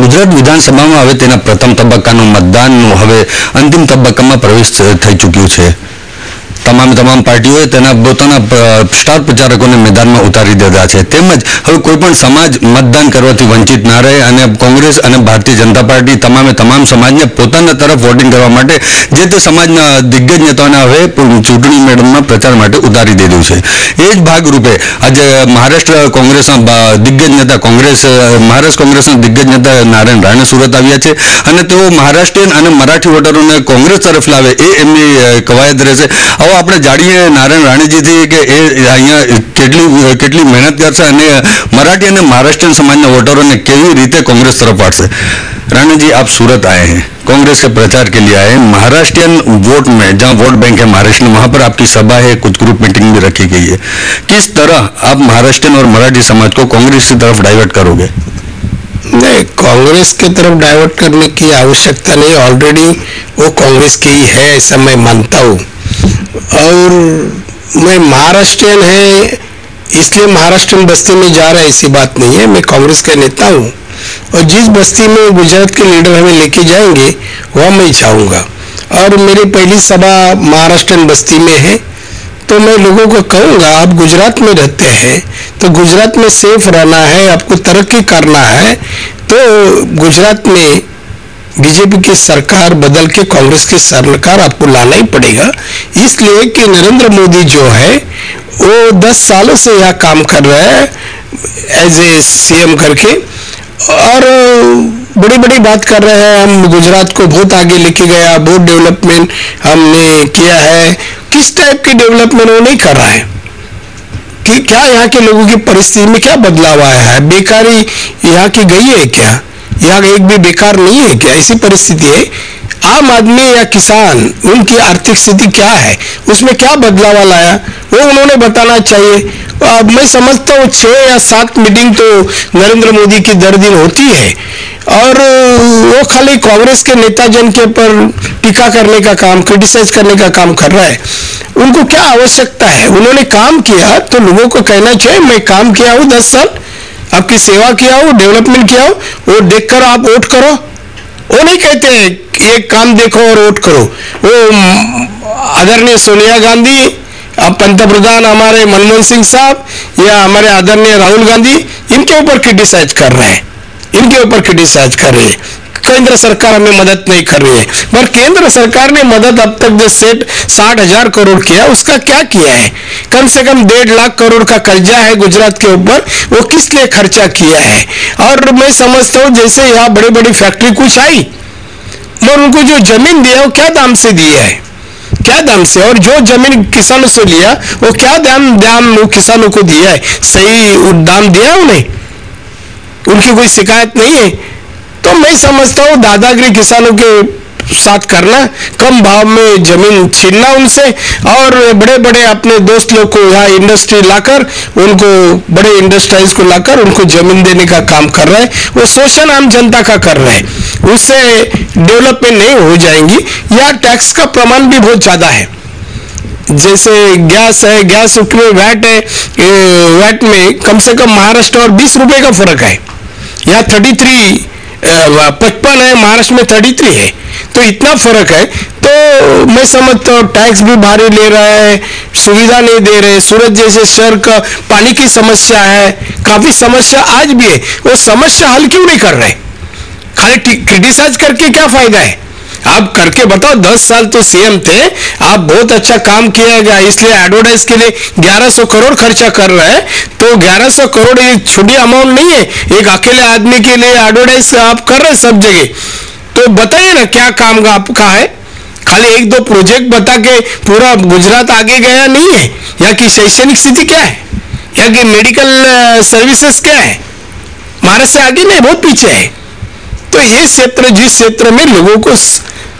ગુજરાત વિધાનસભામાં હવે તેના પ્રથમ તબક્કાનું મતદાનનું હવે અંતિમ તબક્કામાં પ્રવેશ થઈ ચૂક્યું છે. તમામ પાર્ટીઓએ તેના પોતાના સ્ટાર પ્રચારકોને મેદાનમાં ઉતારી દીધા છે. તેમજ હવે કોઈપણ સમાજ મતદાન કરવાથી વંચિત ના રહે અને કોંગ્રેસ અને ભારતીય જનતા પાર્ટી તમામ સમાજને પોતાના તરફ વોટિંગ કરવા માટે જે તે સમાજના દિગ્ગજ નેતાઓને હવે ચૂંટણી મેદાનમાં પ્રચાર માટે ઉતારી દીધું છે. એ જ ભાગરૂપે આજે મહારાષ્ટ્ર કોંગ્રેસના દિગ્ગજ નેતા મહારાષ્ટ્ર કોંગ્રેસના દિગ્ગજ નેતા નારાયણ રાણે સુરત આવ્યા છે અને તેઓ મહારાષ્ટ્રીયન અને મરાઠી વોટરોને કોંગ્રેસ તરફ લાવે એ એમની કવાયત રહેશે. હવે આપણે જાણીએ નારાયણ રાણેજીથી કે એ અહીંયા કેટલી મહેનત કરશે અને मराठी અને महाराष्ट्रीयन समाज वोटरों ने केवी रीते कांग्रेस तरफ वाटसे. राणा जी, आप सूरत आए हैं, कांग्रेस के प्रचार के लिए आए हैं. महाराष्ट्रीयन वोट में जहां वोट बैंक है महाराष्ट्र में, वहां पर आपकी सभा है, कुछ ग्रुप मीटिंग भी रखी गई है. किस तरह आप महाराष्ट्रीयन और मराठी समाज को कांग्रेस की तरफ डाइवर्ट करोगे? नहीं, कांग्रेस की तरफ डाइवर्ट करने की आवश्यकता नहीं. ऑलरेडी वो कांग्रेस की ही है, ऐसा मैं मानता हूँ. और मैं महाराष्ट्रियन है इसलिए महाराष्ट्र बस्ती में जा रहा है, ऐसी बात नहीं है. मैं कांग्रेस का नेता हूँ और जिस बस्ती में गुजरात के लीडर हमें लेके जाएंगे वहाँ मैं जाऊँगा. और मेरी पहली सभा महाराष्ट्र बस्ती में है, तो मैं लोगों को कहूँगा आप गुजरात में रहते हैं तो गुजरात में सेफ रहना है, आपको तरक्की करना है, तो गुजरात में बीजेपी की सरकार बदल के कांग्रेस की सरकार आपको लाना ही पड़ेगा. इसलिए कि नरेंद्र मोदी जो है वो 10 सालों से यहाँ काम कर रहा है एज ए सीएम करके और बड़ी बड़ी बात कर रहे हैं. हम गुजरात को बहुत आगे लेके गया, बहुत डेवलपमेंट हमने किया है. किस टाइप की डेवलपमेंट वो नहीं कर रहा है कि क्या यहाँ के लोगों की परिस्थिति में क्या बदलाव आया है? बेकारी यहाँ की गई है क्या? यहाँ एक भी बेकार नहीं है क्या? ऐसी परिस्थिति है. आम आदमी या किसान उनकी आर्थिक स्थिति क्या है, उसमें क्या बदलाव लाया, वो उन्होंने बताना चाहिए. अब मैं समझता हूँ 6 या 7 मीटिंग तो नरेंद्र मोदी की दर दिन होती है और वो खाली कांग्रेस के नेता जन के ऊपर टीका करने का काम, क्रिटिसाइज करने का काम कर रहा है. उनको क्या आवश्यकता है? उन्होंने काम किया तो लोगों को कहना चाहिए मैं काम किया हूँ, 10 साल आपकी सेवा किया हूँ, डेवलपमेंट किया हूँ, वो देखकर आप वोट करो. वो नहीं कहते एक काम देखो और वोट करो. वो आदरणीय सोनिया गांधी, पंतप्रधान हमारे मनमोहन सिंह साहब या हमारे आदरणीय राहुल गांधी इनके ऊपर क्रिटिसाइज कर रहे हैं, केंद्र सरकार हमें मदद नहीं कर रही है. पर केंद्र सरकार ने मदद अब तक जो 60,000 करोड़ किया, उसका क्या किया है? कम से कम 1.5 लाख करोड़ का कर्जा है गुजरात के ऊपर, वो किस लिए खर्चा किया है? और मैं समझता हूँ जैसे यहाँ बड़ी बड़ी फैक्ट्री कुछ आई और उनको जो जमीन दिया वो क्या दाम से दिया है, क्या दाम से? और जो जमीन किसानों से लिया वो क्या दाम किसानों को दिया है? सही दाम दिया उन्हें? उनकी कोई शिकायत नहीं है. तो मैं समझता हूँ दादागिरी किसानों के साथ करना, कम भाव में जमीन छीनना उनसे और बड़े बड़े अपने दोस्त लोग को यहाँ इंडस्ट्री लाकर, उनको बड़े इंडस्ट्रीज को लाकर उनको जमीन देने का काम कर रहा है. वो शोषण आम जनता का कर रहा है, उससे डेवलपमेंट नहीं हो जाएंगी. यहाँ टैक्स का प्रमाण भी बहुत ज़्यादा है. जैसे गैस है, गैस में वैट है, वैट में कम से कम महाराष्ट्र और 20 रुपए का फर्क है. यहाँ 55 है, महाराष्ट्र में 33 है, तो इतना फर्क है. तो मैं समझता हूँ टैक्स भी भारी ले रहा है, सुविधा नहीं दे रहे. सूरत जैसे शहर का पानी की समस्या है, काफी समस्या आज भी है. वो समस्या हल क्यों नहीं कर रहे? खाली क्रिटिसाइज करके क्या फायदा है? आप करके बताओ. 10 साल तो सीएम थे, आप बहुत अच्छा काम किया गया, इसलिए एडवर्टाइज के लिए 1100 करोड़ खर्चा कर रहे हैं. तो 1100 करोड़ ये छोटी अमाउंट नहीं है. एक अकेले आदमी के लिए एडवर्टाइज आप कर रहे हैं सब जगह. तो बताइए ना क्या काम आपका है? खाली 1-2 प्रोजेक्ट बता के पूरा गुजरात आगे गया नहीं है. यहाँ की शैक्षणिक स्थिति क्या है? यहाँ की मेडिकल सर्विसेज क्या है? महाराष्ट्र से आगे नहीं, बहुत पीछे है. तो ये क्षेत्र, जिस क्षेत्र में लोगों को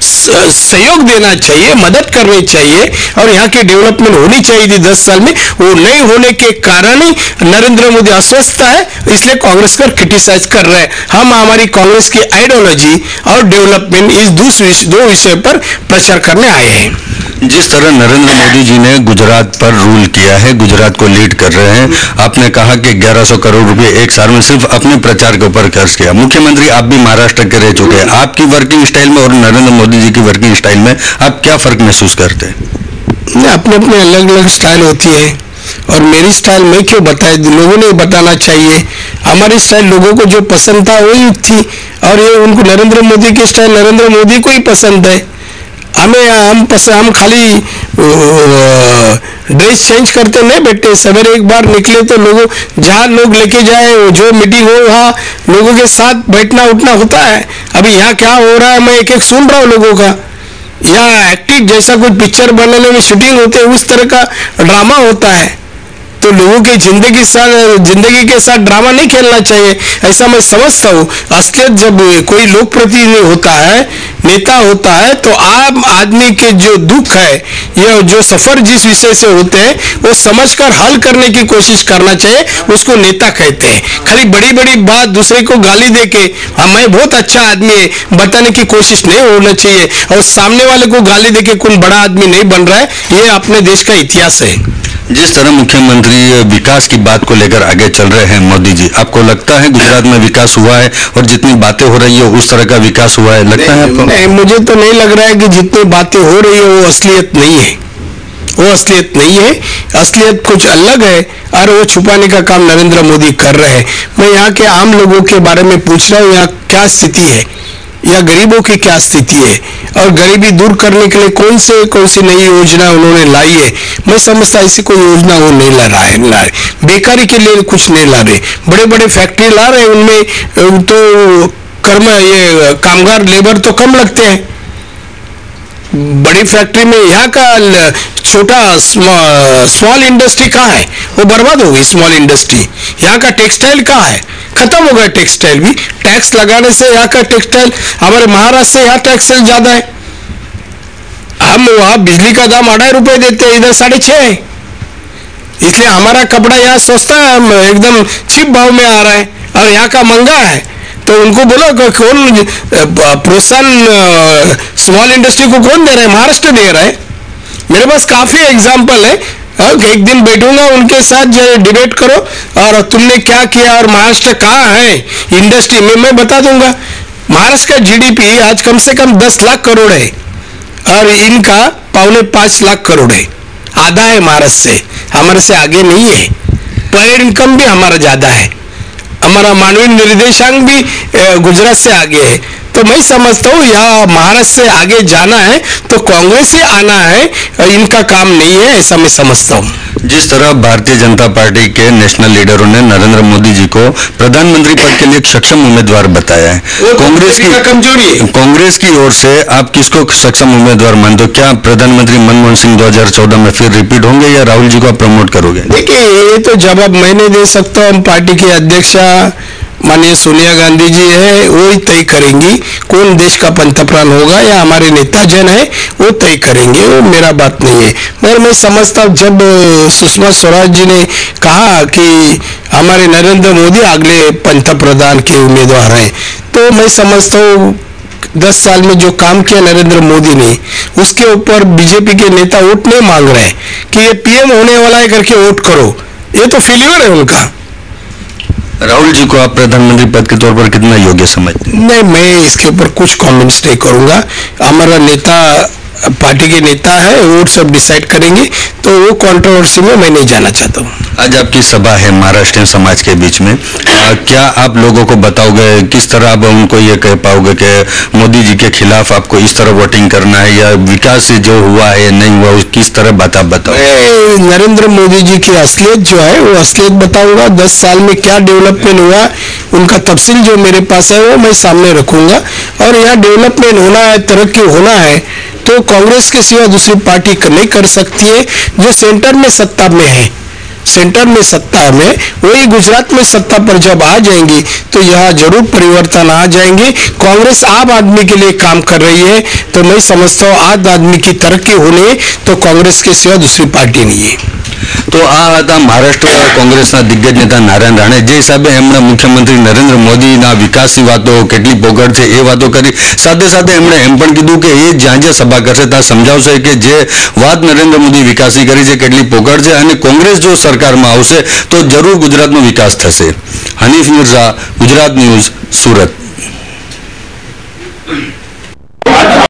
सहयोग देना चाहिए, मदद करनी चाहिए और यहाँ की डेवलपमेंट होनी चाहिए थी 10 साल में, वो नहीं होने के कारण ही नरेंद्र मोदी अस्वस्थ है. इसलिए कांग्रेस को क्रिटिसाइज कर रहे हैं. हम हमारी कांग्रेस की आइडियोलॉजी और डेवलपमेंट इस दो विषय पर प्रचार करने आए हैं. जिस तरह नरेंद्र मोदी जी ने गुजरात पर रूल किया है, गुजरात को लीड कर रहे हैं, आपने कहा कि 1100 करोड़ रुपए एक साल में सिर्फ अपने प्रचार के ऊपर खर्च किया। मुख्यमंत्री आप भी महाराष्ट्र के रह चुके हैं, आपकी वर्किंग स्टाइल में और नरेंद्र मोदी जी की वर्किंग स्टाइल में आप क्या फर्क महसूस करते हैं? अपने अपने अलग अलग स्टाइल होती है, और मेरी स्टाइल मैं क्यों बताए, लोगों ने बताना चाहिए। हमारी स्टाइल लोगों को जो पसंद था वही थी, और ये उनको नरेंद्र मोदी की स्टाइल नरेंद्र मोदी को ही पसंद है। हम खाली ड्रेस चेंज करते नहीं बैठे, सवेरे एक बार निकले तो लोगों जहाँ लोग लेके जाए, जो मीटिंग हो वहाँ लोगों के साथ बैठना उठना होता है। अभी यहाँ क्या हो रहा है मैं एक एक सुन रहा हूँ लोगों का। यहाँ एक्टिंग जैसा कुछ पिक्चर बनाने में शूटिंग होते है उस तरह का ड्रामा होता है, तो लोगों की जिंदगी के साथ ड्रामा नहीं खेलना चाहिए, ऐसा मैं समझता हूँ। असलियत जब कोई लोक प्रतिनिधि होता है, नेता होता है, तो आम आदमी के जो दुख है या जो सफर जिस विषय से होते हैं वो समझकर हल करने की कोशिश करना चाहिए, उसको नेता कहते हैं। खाली बड़ी बड़ी बात दूसरे को गाली देके हाँ मैं बहुत अच्छा आदमी है बताने की कोशिश नहीं होना चाहिए, और सामने वाले को गाली देके कौन बड़ा आदमी नहीं बन रहा है, ये अपने देश का इतिहास है। जिस तरह मुख्यमंत्री विकास की बात को लेकर आगे चल रहे हैं मोदी जी, आपको लगता है गुजरात में विकास हुआ है और जितनी बातें हो रही है उस तरह का विकास हुआ है, लगता है आपको? नहीं, मुझे तो नहीं लग रहा है कि जितनी बातें हो रही है वो असलियत नहीं है, वो असलियत नहीं है। असलियत कुछ अलग है और वो छुपाने का काम नरेंद्र मोदी कर रहे हैं। मैं यहाँ के आम लोगों के बारे में पूछ रहा हूँ, यहाँ क्या स्थिति है या गरीबों की क्या स्थिति है, और गरीबी दूर करने के लिए कौन सी नई योजना उन्होंने लाई है। मैं समझता ऐसी कोई योजना वो नहीं ला रहे। बेकारी के लिए कुछ नहीं ला रहे, बड़े बड़े फैक्ट्री ला रहे, उनमें तो कामगार लेबर तो कम लगते हैं। बड़ी फैक्ट्री में यहाँ का छोटा स्मॉल इंडस्ट्री कहाँ है, वो बर्बाद हो गई स्मॉल इंडस्ट्री। यहाँ का टेक्सटाइल कहाँ है, खत्म हो गया टेक्सटाइल भी। टैक्स लगाने से यहाँ का टेक्सटाइल, हमारे महाराष्ट्र से यहाँ टैक्स ज्यादा है। हम वहाँ बिजली का दाम 2.5 रुपए देते हैं, इधर 6.5 है, इसलिए हमारा कपड़ा यहाँ सस्ता है, एकदम चीप भाव में आ रहा है, और यहाँ का महंगा है। तो उनको बोलो कौन प्रोत्साहन स्मॉल इंडस्ट्री को कौन दे रहा है, महाराष्ट्र दे रहा है। मेरे पास काफी एग्जाम्पल है, एक दिन बैठूंगा उनके साथ डिबेट करो और तुमने क्या किया और महाराष्ट्र कहाँ है इंडस्ट्री में, मैं बता दूंगा। महाराष्ट्र का जीडीपी आज कम से कम 10 लाख करोड़ है और इनका 4.25 लाख करोड़ है, आधा है महाराष्ट्र से, हमारे से आगे नहीं है। पर इनकम भी हमारा ज्यादा है, हमारा मानवीय निर्देशांक भी गुजरात से आगे है। तो मैं समझता हूँ यहाँ महाराष्ट्र से आगे जाना है तो कांग्रेस से आना है, इनका काम नहीं है, ऐसा मैं समझता हूँ। जिस तरह भारतीय जनता पार्टी के नेशनल लीडरों ने नरेंद्र मोदी जी को प्रधानमंत्री पद के लिए एक सक्षम उम्मीदवार बताया है, कांग्रेस की कमजोरी है। कांग्रेस की ओर से आप किसको सक्षम उम्मीदवार मानते हो? क्या प्रधानमंत्री मनमोहन सिंह 2014 में फिर रिपीट होंगे या राहुल जी को आप प्रमोट करोगे? देखिए ये तो जवाब मैं नहीं दे सकता हूँ, पार्टी की अध्यक्षा माननीय सोनिया गांधी जी है, वो ही तय करेंगी कौन देश का पंतप्रधान होगा, या हमारे नेता जन है वो तय करेंगे, वो मेरा बात नहीं है। मगर मैं समझता हूँ जब सुषमा स्वराज जी ने कहा कि हमारे नरेंद्र मोदी अगले पंतप्रधान के उम्मीदवार हैं, तो मैं समझता हूँ 10 साल में जो काम किया नरेंद्र मोदी ने, उसके ऊपर बीजेपी के नेता वोट नहीं मांग रहे हैं कि ये पीएम होने वाला है करके वोट करो, ये तो फेल्यूर है उनका। राहुल जी को आप प्रधानमंत्री पद के तौर पर कितना योग्य समझते हैं? नहीं, मैं इसके ऊपर कुछ कमेंट्स नहीं करूंगा। हमारा नेता पार्टी के नेता है, वो सब डिसाइड करेंगे, तो वो कंट्रोवर्सी में मैं नहीं जाना चाहता हूँ। आज आपकी सभा है महाराष्ट्रीय समाज के बीच में, क्या आप लोगों को बताओगे, किस तरह आप उनको ये कह पाओगे कि मोदी जी के खिलाफ आपको इस तरह वोटिंग करना है, या विकास जो हुआ है नहीं हुआ किस तरह बात आप बताओ? नरेंद्र मोदी जी की असलियत जो है वो असलियत बताऊंगा। 10 साल में क्या डेवलपमेंट हुआ उनका तफसील जो मेरे पास है वो मैं सामने रखूंगा। और यहाँ डेवलपमेंट होना है, तरक्की होना है, तो कांग्रेस के सिवा दूसरी पार्टी नहीं कर सकती है। जो सेंटर में सत्ता में है, सेंटर में सत्ता में, वही गुजरात में सत्ता पर जब आ जाएंगी तो यहाँ जरूर परिवर्तन आ जाएंगे। कांग्रेस आम आदमी के लिए काम कर रही है, तो मैं समझता हूँ आम आदमी की तरक्की होने तो कांग्रेस के सिवा दूसरी पार्टी नहीं है। તો આ હતા મહારાષ્ટ્ર કોંગ્રેસના દિગ્ગજ નેતા નારાયણ રાણે, જે હિસાબે એમણે મુખ્યમંત્રી નરેન્દ્ર મોદીના વિકાસની વાતો કેટલી પોગળ છે એ વાતો કરી. સાથે સાથે એમણે એમ પણ કીધું કે એ જ્યાં જ્યાં સભા કરશે ત્યાં સમજાવશે કે જે વાત નરેન્દ્ર મોદી વિકાસની કરી છે કેટલી પોગળ છે, અને કોંગ્રેસ જો સરકારમાં આવશે તો જરૂર ગુજરાતનો વિકાસ થશે. હનીફ મિર્ઝા, ગુજરાત ન્યૂઝ, સુરત.